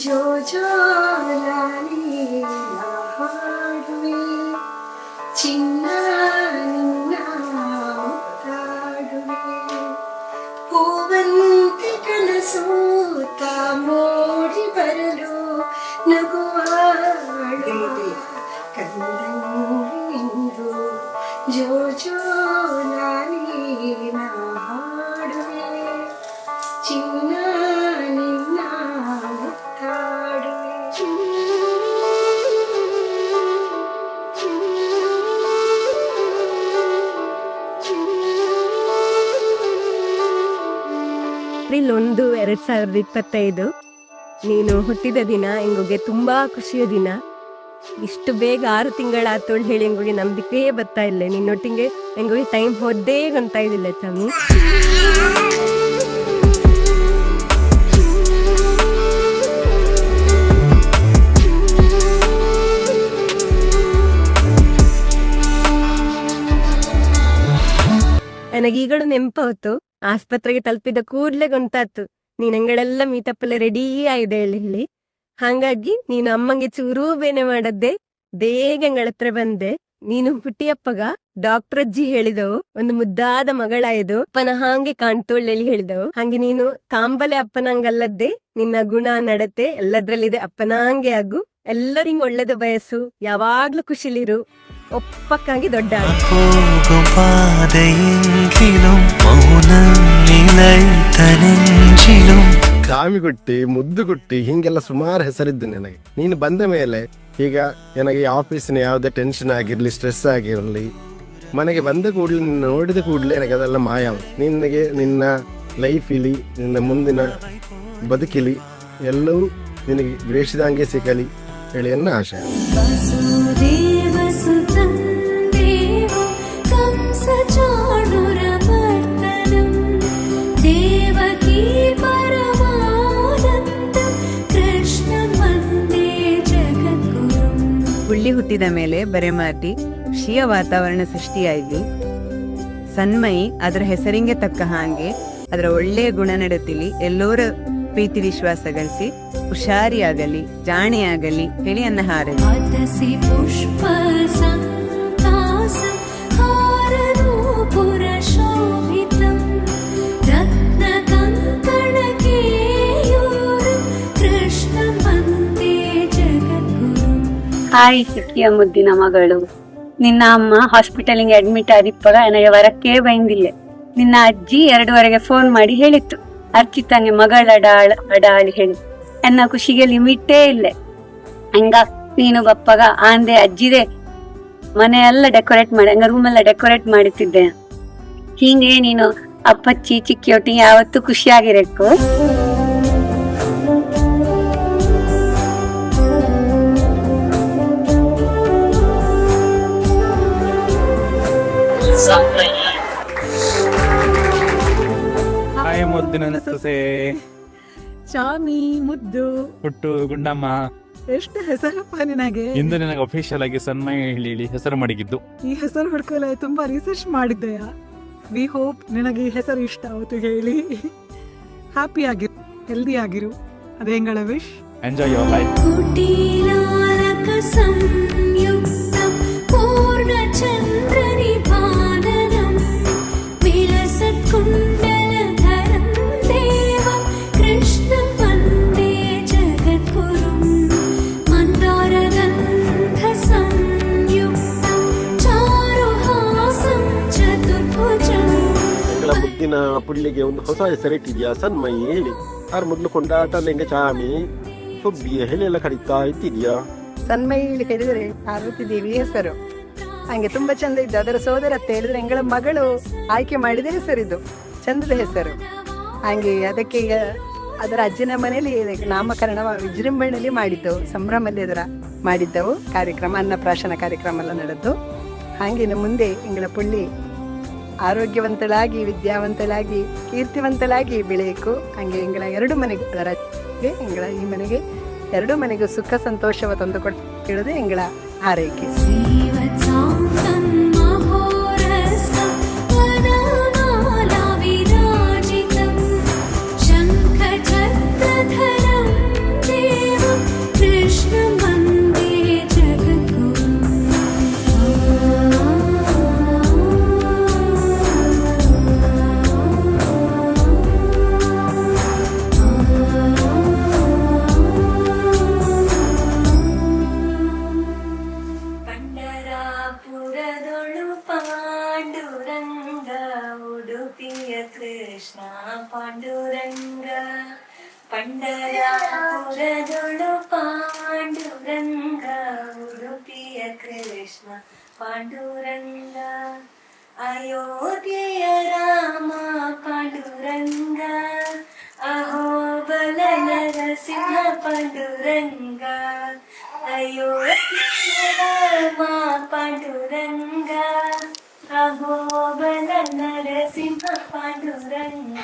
ಜೋ ಜೋ ಲಾಲಿ ಹಾಡುವೆ ಚಿನ್ನ ನಿನ್ನ ಮುತ್ತಾಡುವೆ ಹೂವಂತೆ ಕನಸೂತ ಮೋಡಿ ಬರಲು ನಗುವಾಡುವ ಕಂದಂಗಿಂದು ಜೋ ಜೋ ಲಾಲಿ ಹಾಡುವೆ ಚಿನ್ನ ನಿನ್ನ ಮುತ್ತಾಡುವೆ. ಏಪ್ರಿಲ್ 1, 2025 ನೀನು ಹುಟ್ಟಿದ ದಿನ. ಎಂಗುಗೆ ತುಂಬಾ ಖುಷಿಯ ದಿನ. ಇಷ್ಟು ಬೇಗ 6 ತಿಂಗಳಾತೋಳು ಹೇಳಿ ಎಂಗುಗೆ ನಂಬಿಕೆ ಬರ್ತಾ ಇಲ್ಲ. ನಿನ್ನೊಟ್ಟಿಗೆ ಎಂಗುಗೆ ಟೈಮ್ ಹೋದ್ದೇ ಗೊತ್ತಾ ಇದಿಲ್ಲ ಚಮ್ಮಿ. ನನಗೀಗಳು ನೆನಪಾಯ್ತು. ಆಸ್ಪತ್ರೆಗೆ ತಲುಪಿದ ಕೂಡ್ಲೆ ಗೊತ್ತಾಯ್ತು ನೀನ್ ಎಂಗಳೆಲ್ಲ ಮೀಟಪ್ಪಲ್ಲ ರೆಡೀ ಆಗಿದೆ ಹೇಳಿ. ಹಾಗಾಗಿ ನೀನು ಅಮ್ಮಂಗೆ ಚೂರೂ ಬೇನೆ ಮಾಡದ್ದೆ ಬೇಗ ಎಂಗಳ ಹತ್ರ ಬಂದೆ. ನೀನು ಹುಟ್ಟಿಯಪ್ಪಗ ಡಾಕ್ಟರ್ ಅಜ್ಜಿ ಹೇಳಿದವು ಒಂದು ಮುದ್ದಾದ ಮಗಳಾಯ್ದು ಅಪ್ಪನ ಹಾಂಗೆ ಕಾಣ್ತೋಳ್ಳಿ ಹೇಳಿದವು. ಹಂಗೆ ನೀನು ಕಾಂಬಲೆ ಅಪ್ಪನಂಗಲ್ಲದ್ದೆ. ನಿನ್ನ ಗುಣ ನಡತೆ ಎಲ್ಲದ್ರಲ್ಲಿದೆ ಅಪ್ಪನಾಂಗೆ ಆಗು. ಎಲ್ಲರಿಗೂ ಒಳ್ಳೇದು ಬಯಸು. ಯಾವಾಗ್ಲೂ ಖುಷಿಲಿರು. ಒಪ್ಪಕ್ಕಾಗಿ ದೊಡ್ಡ ಕಾಮಿಗುಟ್ಟಿ ಮುದ್ದುಗುಟ್ಟಿ ಹಿಂಗೆಲ್ಲ ಸುಮಾರು ಹೆಸರಿದ್ದು ನನಗೆ. ನೀನು ಬಂದ ಮೇಲೆ ಈಗ ನನಗೆ ಆಫೀಸಿನ ಯಾವುದೇ ಟೆನ್ಷನ್ ಆಗಿರಲಿ ಸ್ಟ್ರೆಸ್ ಆಗಿರಲಿ ಮನೆಗೆ ಬಂದ ಕೂಡಲೇ ನಿನ್ನ ನೋಡಿದ ಕೂಡಲೇ ನನಗೆ ಅದೆಲ್ಲ ಮಾಯ. ನಿನಗೆ ನಿನ್ನ ಲೈಫಿಲಿ ನಿನ್ನ ಮುಂದಿನ ಬದುಕಿಲಿ ಎಲ್ಲವೂ ನಿನಗೆ ಗ್ರೇಷಿದಂಗೆ ಸಿಗಲಿ ಹೇಳಿ ನನ್ನ ಆಶಯ. ಹುಳ್ಳಿ ಹುಟ್ಟಿದ ಮೇಲೆ ಬರೆಮಾತಿ ಖುಷಿಯ ವಾತಾವರಣ ಸೃಷ್ಟಿಯಾಯ್ತು. ಸನ್ಮಯಿ ಅದರ ಹೆಸರಿಗೆ ತಕ್ಕ ಹಾಗೆ ಅದರ ಒಳ್ಳೆಯ ಗುಣನಡತಿಲಿ ಎಲ್ಲೋರ ಪ್ರೀತಿ ವಿಶ್ವಾಸ ಗಳಿಸಿ ಹುಷಾರಿಯಾಗಲಿ ಜಾಣೆಯಾಗಲಿ ಹೇಳಿ ಅನ್ನ ಹಾರಲಿ. ಹಾಯ್ ಸಿಕ್ಕಿಯ ಮುದ್ದಿನ ಮಗಳು. ನಿನ್ನ ಅಮ್ಮ ಹಾಸ್ಪಿಟಲಿಗೆ ಅಡ್ಮಿಟ್ ಆದಿಪ್ಪಾಗ ನನಗೆ ವರಕ್ಕೆ ಬೈಂದಿಲ್ಲ. ನಿನ್ನ ಅಜ್ಜಿ 2 ಫೋನ್ ಮಾಡಿ ಹೇಳಿತ್ತು ಅರ್ಚಿತಂಗೆ ಮಗಳ ಅಡಾಳಿ ಹೇಳಿ. ಎನ್ನ ಖುಷಿಗೆ ಲಿಮಿಟೇ ಇಲ್ಲ. ಹಂಗ ನೀನು ಬಪ್ಪಗ ಆಂದೆ ಅಜ್ಜಿದೆ ಮನೆಯೆಲ್ಲ ಡೆಕೋರೇಟ್ ಮಾಡಿ ಹಂಗ ರೂಮ್ ಎಲ್ಲ ಡೆಕೋರೇಟ್ ಮಾಡುತ್ತಿದ್ದೆ. ಹೀಗೆ ನೀನು ಅಪ್ಪಚ್ಚಿ ಚಿಕ್ಕಿಯೊಟ್ಟಿಗೆ ಯಾವತ್ತೂ ಖುಷಿಯಾಗಿರಬೇಕು. ಹಾಯ್ ಮುದ್ದಿನ ಸೊಸೆ ಚಾಮಿ ಮುದ್ದು ಹುಟ್ಟು ಗುಂಡಮ್ಮ. ಎಷ್ಟು ಹೆಸರಪ್ಪ ನಿನಗೆ. ಇಂದು ನನಗೆ ಅಫಿಷಿಯಲ್ ಆಗಿ ಸನ್ಮಯ ಹೇಳಿ ಹೆಸರು ಮಾಡಿದ್ದು. ಈ ಹೆಸರು ಹುಡ್ಕಲ್ಲ ತುಂಬಾ ರಿಸರ್ಚ್ ಮಾಡಿದ್ದೆಯಾ. ವಿ ಹೋಪ್ ನಿನಗೆ ಈ ಹೆಸರು ಇಷ್ಟ ಆಯ್ತು ಹೇಳಿ. ಹ್ಯಾಪಿ ಆಗಿರು, ಹೆಲ್ದಿ ಆಗಿರು. ಅದೇ ಎಂಗಳ ವಿಶ್. Enjoy your life. ಮುದ್ದಿನ ಪುಳ್ಳಿಗೆ ಒಂದು ಹೊಸ ಹೆಸರಿಟ್ಟಿದ್ಯಾ ಸನ್ಮಯಿ ಹೇಳಿ. ಯಾರು ಮೊದಲು ಕೊಂಡಾಟ ಲೆಂಗ ಚಾಮಿ ಸುಬ್ಬಿ ಹೇಳಿ ಎಲ್ಲ ಕರೀತಾ ಇಟ್ಟಿದ್ಯಾ. ಸನ್ಮಯಿ ಹೇಳಿದ್ರೆ ಪಾರ್ವತಿ ದೇವಿ ಹೆಸರು. ಹಂಗೆ ತುಂಬಾ ಚಂದ ಇದ್ದು. ಅದರ ಸೋದರ ಅಂತ ಹೇಳಿದ್ರೆ ಎಂಗಳ ಮಗಳು ಆಯ್ಕೆ ಮಾಡಿದ ಹೆಸರಿದು, ಚಂದದ ಹೆಸರು. ಹಂಗೆ ಅದಕ್ಕೆ ಈಗ ಅದರ ಅಜ್ಜನ ಮನೆಯಲ್ಲಿ ನಾಮಕರಣ ವಿಜೃಂಭಣೆಯಲ್ಲಿ ಮಾಡಿದ್ದೆವು, ಸಂಭ್ರಮಲ್ಲಿ ಅದರ ಮಾಡಿದ್ದೆವು ಕಾರ್ಯಕ್ರಮ, ಅನ್ನಪ್ರಾಶನ ಕಾರ್ಯಕ್ರಮ ಎಲ್ಲ ನಡೆದು. ಹಾಗೆ ಮುಂದೆ ಎಂಗಳ ಪುಳ್ಳಿ ಆರೋಗ್ಯವಂತಳಾಗಿ ವಿದ್ಯಾವಂತಳಾಗಿ ಕೀರ್ತಿವಂತಳಾಗಿ ಬೆಳೆಯಬೇಕು. ಹಂಗೆ ಎಂಗಳ 2 ಮನೆಗೆ ಅದರ ಎಂಗಳ ಈ ಮನೆಗೆ 2 ಮನೆಗೂ ಸುಖ ಸಂತೋಷವ ತಂದು ಕೊಟ್ಟಿರೋದು ಎಂಗಳ ಆರೈಕೆ. ಶಂಖ ಚಕ್ರಧರಂ ದೇವ ಪಂಡರಾಪುರದೊಳು ಪಾಂಡುರಂಗ ಉಡುಪಿಯ ಕೃಷ್ಣ ಪಾಂಡುರಂಗ ಅಯೋಧ್ಯೆಯ ರಾಮ ಪಾಂಡುರಂಗ ಅಹೋಬಲ ನರಸಿಂಹ ಪಾಂಡುರಂಗ ಅಯೋಧ್ಯೆಯ ರಾಮ ಪಾಂಡುರಂಗ ಅಹೋಬಲ ನರಸಿಂಹ ಪಾಂಡುರಂಗ